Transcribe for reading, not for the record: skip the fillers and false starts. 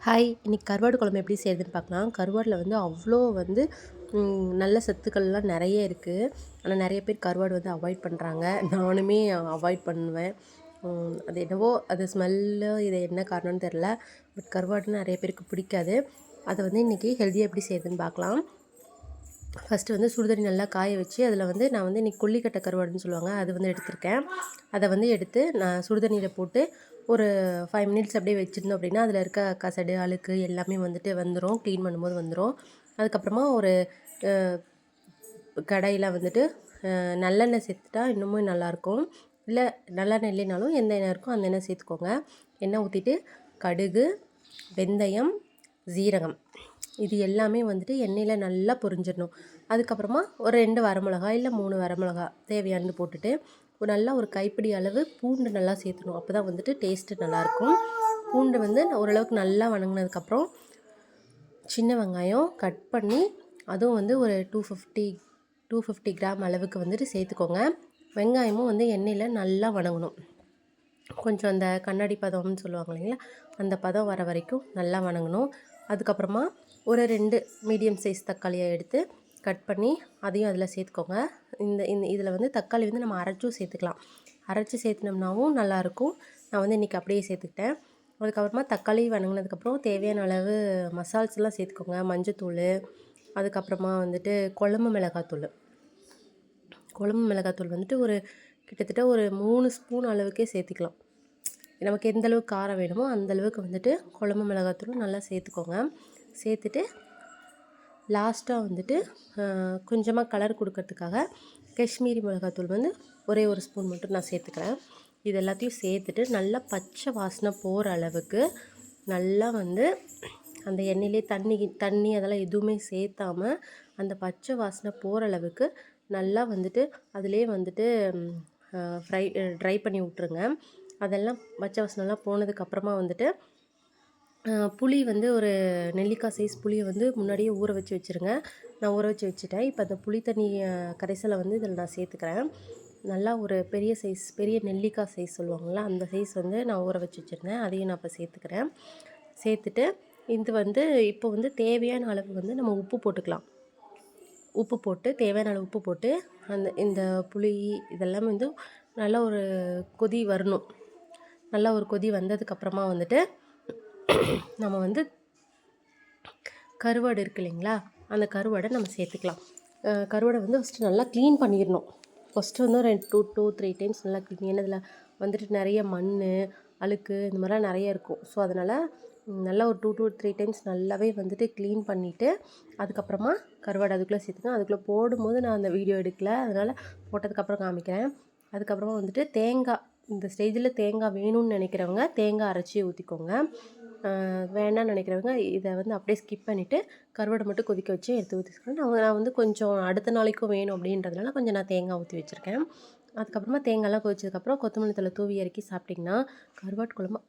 Hi! இன்னைக்கு கருவாடு குழம்பு எப்படி செய்றதுன்னு பார்க்கலாம். கருவாடில் வந்து அவ்வளோ வந்து நல்ல சத்துக்கள்லாம் நிறைய இருக்குது. ஆனால் நிறைய பேர் கருவாடு வந்து அவாய்ட் பண்ணுறாங்க. நானுமே அவாய்ட் பண்ணுவேன். அது என்னவோ அது ஸ்மெல்லு இது என்ன காரணம்னு தெரில. பட் கருவாடுனா நிறைய பேருக்கு பிடிக்காது. அதை வந்து இன்றைக்கி ஹெல்த்தியாக எப்படி செய்றதுன்னு பார்க்கலாம். ஃபஸ்ட்டு வந்து சுடுதண்ணி நல்லா காய வச்சு அதில் வந்து நான் வந்து இன்றைக்கி கொல்லிக்கட்டை கருவாடுன்னு சொல்லுவாங்க, அது வந்து எடுத்திருக்கேன். அதை வந்து எடுத்து நான் சுடுதண்ணியில் போட்டு ஒரு 5 மினிட்ஸ் அப்படியே வச்சுருந்தோம் அப்படின்னா அதில் இருக்க கசடு அழுக்கு எல்லாமே வந்துட்டு வந்துடும், க்ளீன் பண்ணும்போது வந்துடும். அதுக்கப்புறமா ஒரு கடாயில் வந்துட்டு நல்லெண்ணெய் சேர்த்துட்டா இன்னமும் நல்லாயிருக்கும். இல்லை நல்லெண்ணெய் இல்லைனாலும் எந்த எண்ணெய் இருக்கோ அந்த எண்ணெய் சேர்த்துக்கோங்க. எண்ணெய் ஊற்றிட்டு கடுகு, வெந்தயம், சீரகம் இது எல்லாமே வந்துட்டு எண்ணெயில் நல்லா பொரிஞ்சிடணும். அதுக்கப்புறமா ஒரு 2 வரமிளகா இல்லை 3 வரமிளகா தேவையானது போட்டுட்டு நல்லா ஒரு கைப்பிடி அளவு பூண்டு நல்லா சேர்த்துணும். அப்போ தான் வந்துட்டு டேஸ்ட்டு நல்லாயிருக்கும். பூண்டு வந்து ஓரளவுக்கு நல்லா வணங்கினதுக்கப்புறம் சின்ன வெங்காயம் கட் பண்ணி அதுவும் வந்து ஒரு 250 கிராம் அளவுக்கு வந்துட்டு சேர்த்துக்கோங்க. வெங்காயமும் வந்து எண்ணெயில் நல்லா வணங்கணும். கொஞ்சம் அந்த கண்ணாடி பதம்னு சொல்லுவாங்க இல்லைங்களா, அந்த பதம் வர வரைக்கும் நல்லா வணங்கணும். அதுக்கப்புறமா ஒரு 2 மீடியம் சைஸ் தக்காளியை எடுத்து கட் பண்ணி அதையும் அதில் சேர்த்துக்கோங்க. இந்த இந்த இதில் வந்து தக்காளி வந்து நம்ம அரைச்சும் சேர்த்துக்கலாம். அரைச்சி சேர்த்துனோம்னாவும் நல்லாயிருக்கும். நான் வந்து இன்றைக்கி அப்படியே சேர்த்துக்கிட்டேன். அதுக்கப்புறமா தக்காளி வணங்கினதுக்கப்புறம் தேவையான அளவு மசால்ஸ்லாம் சேர்த்துக்கோங்க. மஞ்சத்தூள், அதுக்கப்புறமா வந்துட்டு குழம்பு மிளகாத்தூள் வந்துட்டு ஒரு கிட்டத்தட்ட ஒரு 3 ஸ்பூன் அளவுக்கே சேர்த்துக்கலாம். நமக்கு எந்த அளவுக்கு காரம் வேணுமோ அந்தளவுக்கு வந்துட்டு குழம்பு மிளகாத்தூள் நல்லா சேர்த்துக்கோங்க. சேர்த்துட்டு லாஸ்ட்டாக வந்துட்டு கொஞ்சமாக கலர் கொடுக்கறதுக்காக காஷ்மீரி மிளகாத்தூள் வந்து ஒரே ஒரு ஸ்பூன் மட்டும் நான் சேர்த்துக்கிறேன். இது எல்லாத்தையும் சேர்த்துட்டு நல்லா பச்சை வாசனை போகிற அளவுக்கு நல்லா வந்து அந்த எண்ணெயிலே தண்ணி அதெல்லாம் எதுவுமே சேர்த்தாமல் அந்த பச்சை வாசனை போகிற அளவுக்கு நல்லா வந்துட்டு அதிலே வந்துட்டு ட்ரை பண்ணி விட்ருங்க. அதெல்லாம் பச்சை வாசனைலாம் போனதுக்கப்புறமா வந்துட்டு புளி வந்து ஒரு நெல்லிக்காய் சைஸ் புளியை வந்து முன்னாடியே ஊற வச்சு வச்சுருங்க. நான் ஊற வச்சு வச்சுட்டேன். இப்போ அந்த புளி தண்ணி கரைசலை வந்து இதில் நான் சேர்த்துக்கிறேன். நல்லா ஒரு பெரிய நெல்லிக்காய் சைஸ் சொல்லுவாங்கள்ல, அந்த சைஸ் வந்து நான் ஊற வச்சு வச்சுருந்தேன். அதையும் நான் இப்போ சேர்த்துக்கிறேன். சேர்த்துட்டு இது வந்து இப்போ வந்து தேவையான அளவு வந்து நம்ம உப்பு போட்டுக்கலாம். உப்பு போட்டு தேவையான அளவு உப்பு போட்டு இந்த புளி இதெல்லாம் வந்து நல்லா ஒரு கொதி வரணும். நல்லா ஒரு கொதி வந்ததுக்கப்புறமா வந்துட்டு நம்ம வந்து கருவாடு இருக்கு இல்லைங்களா, அந்த கருவாடை நம்ம சேர்த்துக்கலாம். கருவாடை வந்து ஃபஸ்ட்டு நல்லா க்ளீன் பண்ணிடணும். ஃபஸ்ட்டு வந்து ஒரு 2-3 டைம்ஸ் நல்லா க்ளீன். ஏன்னா இதில் வந்துட்டு நிறைய மண், அழுக்கு இந்த மாதிரிலாம் நிறைய இருக்கும். ஸோ அதனால் நல்லா ஒரு 2-3 டைம்ஸ் நல்லாவே வந்துட்டு க்ளீன் பண்ணிவிட்டு அதுக்கப்புறமா கருவாடை அதுக்குள்ளே சேர்த்துக்கேன். அதுக்குள்ளே போடும்போது நான் அந்த வீடியோ எடுக்கலை, அதனால் போட்டதுக்கப்புறம் காமிக்கிறேன். அதுக்கப்புறமா வந்துட்டு தேங்காய், இந்த ஸ்டேஜில் தேங்காய் வேணும்னு நினைக்கிறவங்க தேங்காய் அரைச்சி ஊற்றிக்கோங்க. வேண்டாம்னு நினைக்கிறவங்க இதை வந்து அப்படியே ஸ்கிப் பண்ணிவிட்டு கருவாடை மட்டும் கொதிக்க வச்சு எடுத்து ஊற்றிக்கிறேன். நான் வந்து கொஞ்சம் அடுத்த நாளைக்கும் வேணும் அப்படின்றதுனால கொஞ்சம் நான் தேங்காய் ஊற்றி வச்சுருக்கேன். அதுக்கப்புறமா தேங்காய்லாம் கொதிச்சதுக்கப்புறம் கொத்தமல்லி தழை தூவி இறக்கி சாப்பிட்டிங்கன்னா கருவாட்டு குழம்பு